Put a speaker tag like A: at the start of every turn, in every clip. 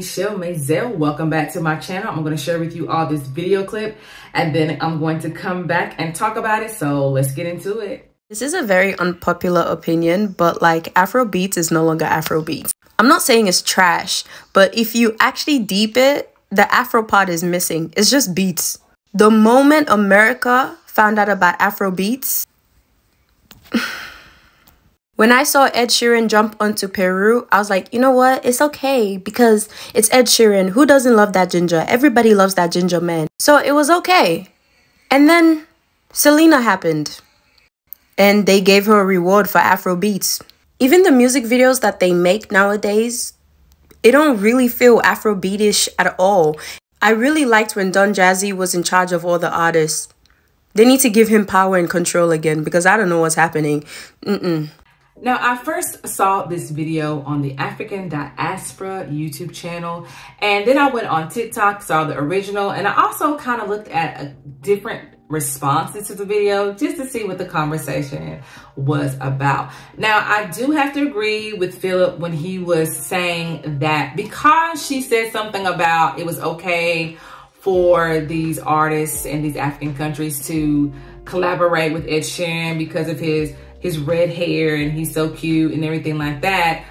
A: Michele Mazelleغ. Welcome back to my channel. I'm going to share with you all this video clip and then I'm going to come back and talk about it. So let's get into it.
B: This is a very unpopular opinion, but like Afrobeats is no longer Afrobeats. I'm not saying it's trash, but if you actually deep it, the Afro part is missing. It's just beats. The moment America found out about Afrobeats, when I saw Ed Sheeran jump onto Peru, I was like, you know what? It's okay because it's Ed Sheeran. Who doesn't love that ginger? Everybody loves that ginger man. So it was okay. And then Selena happened. And they gave her a reward for Afrobeats. Even the music videos that they make nowadays, it don't really feel Afrobeatish at all. I really liked when Don Jazzy was in charge of all the artists. They need to give him power and control again because I don't know what's happening.
A: Now, I first saw this video on the African Diaspora YouTube channel, and then I went on TikTok, saw the original, and I also kind of looked at different responses to the video just to see what the conversation was about. Now, I do have to agree with Philip when he was saying that because she said something about it was okay for these artists in these African countries to collaborate with Ed Sheeran because of his red hair and he's so cute and everything like that,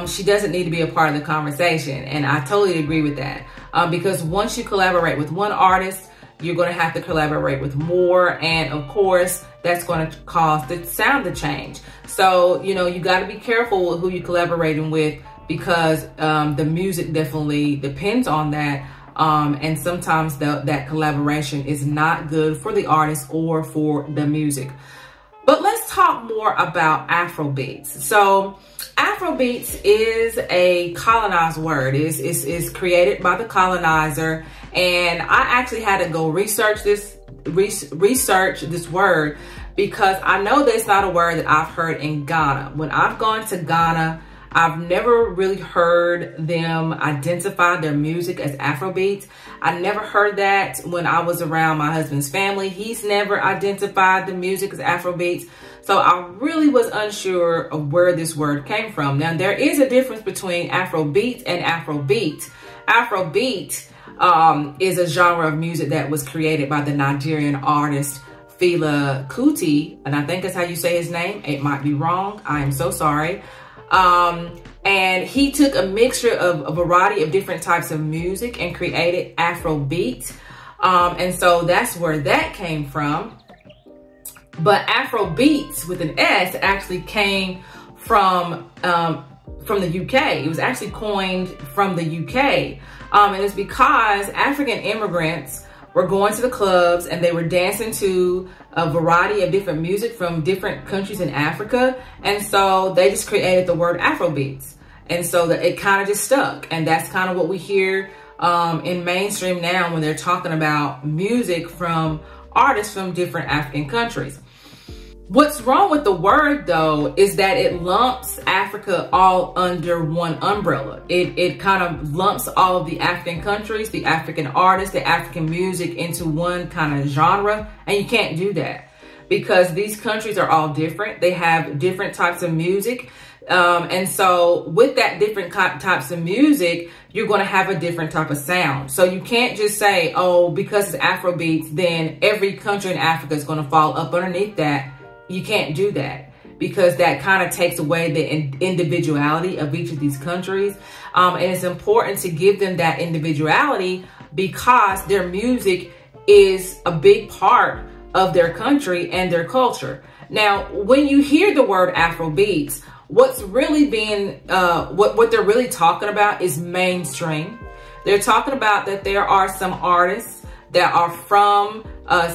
A: she doesn't need to be a part of the conversation. And I totally agree with that. Because once you collaborate with one artist, you're going to have to collaborate with more. And of course, that's going to cause the sound to change. So, you know, you got to be careful with who you're collaborating with because the music definitely depends on that. And sometimes that collaboration is not good for the artist or for the music. But let's talk more about Afrobeats. So Afrobeats is a colonized word. It's created by the colonizer. And I actually had to go research this word because I know that's not a word that I've heard in Ghana. When I've gone to Ghana, I've never really heard them identify their music as Afrobeats. I never heard that when I was around my husband's family. He's never identified the music as Afrobeats. So I really was unsure of where this word came from. Now, there is a difference between Afrobeat and Afrobeat. Afrobeat is a genre of music that was created by the Nigerian artist Fela Kuti. And I think that's how you say his name. It might be wrong. I am so sorry. And he took a mixture of a variety of different types of music and created Afrobeat. And so that's where that came from. But Afrobeats with an S actually came from the UK. It was actually coined from the UK. And it's because African immigrants were going to the clubs and they were dancing to a variety of different music from different countries in Africa. And so they just created the word Afrobeats. And so it kind of just stuck. And that's kind of what we hear in mainstream now when they're talking about music from artists from different African countries. What's wrong with the word, though, is that it lumps Africa all under one umbrella. It kind of lumps all of the African countries, the African artists, the African music into one kind of genre. And you can't do that because these countries are all different. They have different types of music. And so with that different types of music, you're going to have a different type of sound. So you can't just say, oh, because it's Afrobeats, then every country in Africa is going to fall up underneath that. You can't do that because that kind of takes away the individuality of each of these countries. And it's important to give them that individuality because their music is a big part of their country and their culture. Now, when you hear the word Afrobeats, what's really being, what they're really talking about is mainstream. They're talking about that there are some artists that are from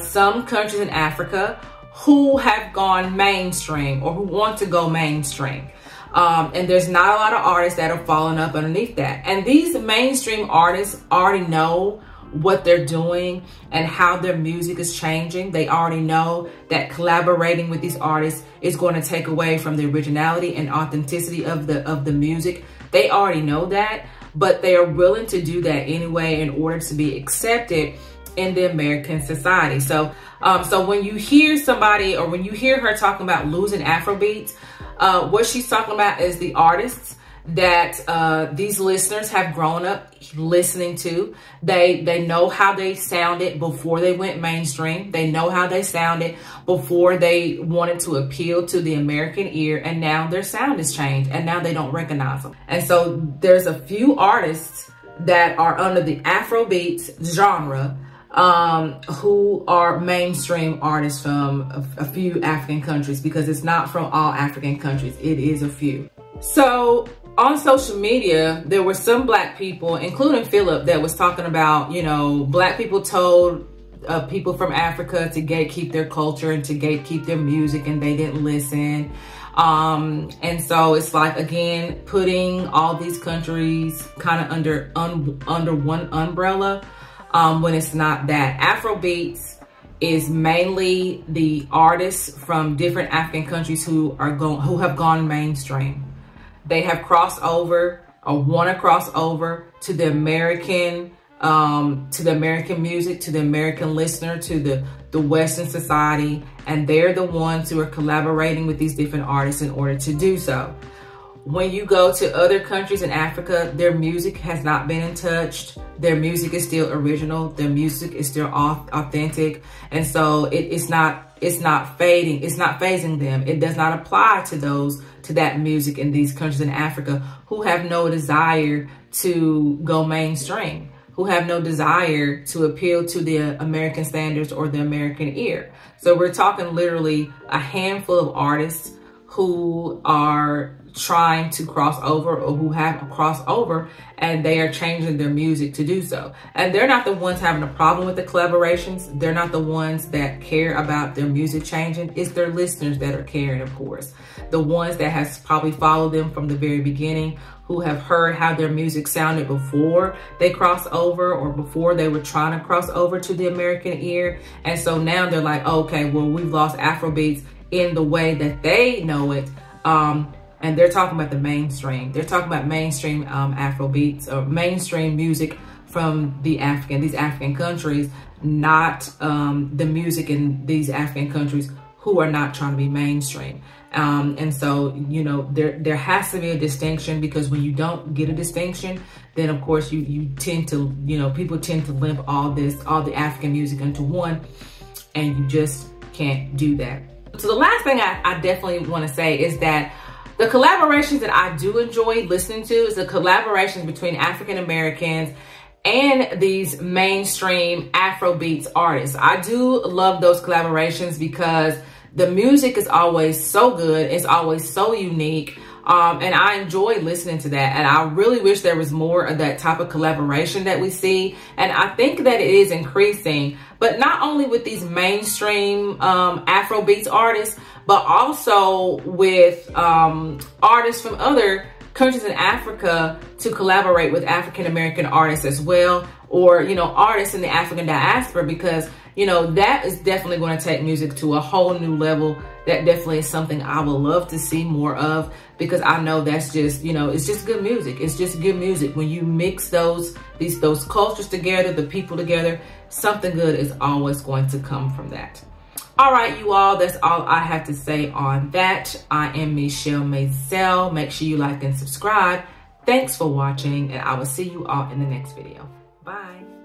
A: some countries in Africa who have gone mainstream or who want to go mainstream. And there's not a lot of artists that are falling up underneath that. And these mainstream artists already know what they're doing and how their music is changing. They already know that collaborating with these artists is going to take away from the originality and authenticity of the music. They already know that, but they are willing to do that anyway in order to be accepted in the American society. So when you hear somebody or when you hear her talking about losing Afrobeats, what she's talking about is the artists that these listeners have grown up listening to. They know how they sounded before they went mainstream. They know how they sounded before they wanted to appeal to the American ear, and now their sound has changed, and now they don't recognize them. And so there's a few artists that are under the Afrobeats genre who are mainstream artists from a few African countries, because it's not from all African countries. It is a few. So on social media, there were some black people, including Philip, that was talking about, you know, black people told people from Africa to gatekeep their culture and to gatekeep their music, and they didn't listen. And so it's like, again, putting all these countries kind of under one umbrella, when it's not that. Afrobeats is mainly the artists from different African countries who have gone mainstream. They have crossed over or want to cross over to the American music, to the American listener, to the Western society, and they're the ones who are collaborating with these different artists in order to do so. When you go to other countries in Africa, their music has not been untouched. Their music is still original. Their music is still authentic. And so it's not fading. It's not phasing them. It does not apply to that music in these countries in Africa who have no desire to go mainstream, who have no desire to appeal to the American standards or the American ear. So we're talking literally a handful of artists who are trying to cross over, or who have crossed over, and they are changing their music to do so. And they're not the ones having a problem with the collaborations. They're not the ones that care about their music changing. It's their listeners that are caring, of course. The ones that has probably followed them from the very beginning, who have heard how their music sounded before they crossed over, or before they were trying to cross over to the American ear. And so now they're like, okay, well, we've lost Afrobeats in the way that they know it. And they're talking about the mainstream. They're talking about mainstream Afrobeats, or mainstream music from these African countries, not the music in these African countries who are not trying to be mainstream. And so, you know, there has to be a distinction, because when you don't get a distinction, then of course you tend to, you know, people tend to lump all the African music into one, and you just can't do that. So the last thing I definitely want to say is that the collaborations that I do enjoy listening to is the collaborations between African Americans and these mainstream Afrobeats artists. I do love those collaborations because the music is always so good. It's always so unique. And I enjoy listening to that. And I really wish there was more of that type of collaboration that we see. And I think that it is increasing, but not only with these mainstream Afrobeats artists, but also with artists from other countries in Africa to collaborate with African American artists as well, or, you know, artists in the African diaspora, because, you know, that is definitely going to take music to a whole new level. That definitely is something I would love to see more of, because I know that's just, you know, it's just good music. It's just good music. When you mix those cultures together, the people together, something good is always going to come from that. All right, you all, that's all I have to say on that. I am Michele Mazelleغ. Make sure you like and subscribe. Thanks for watching, and I will see you all in the next video. Bye.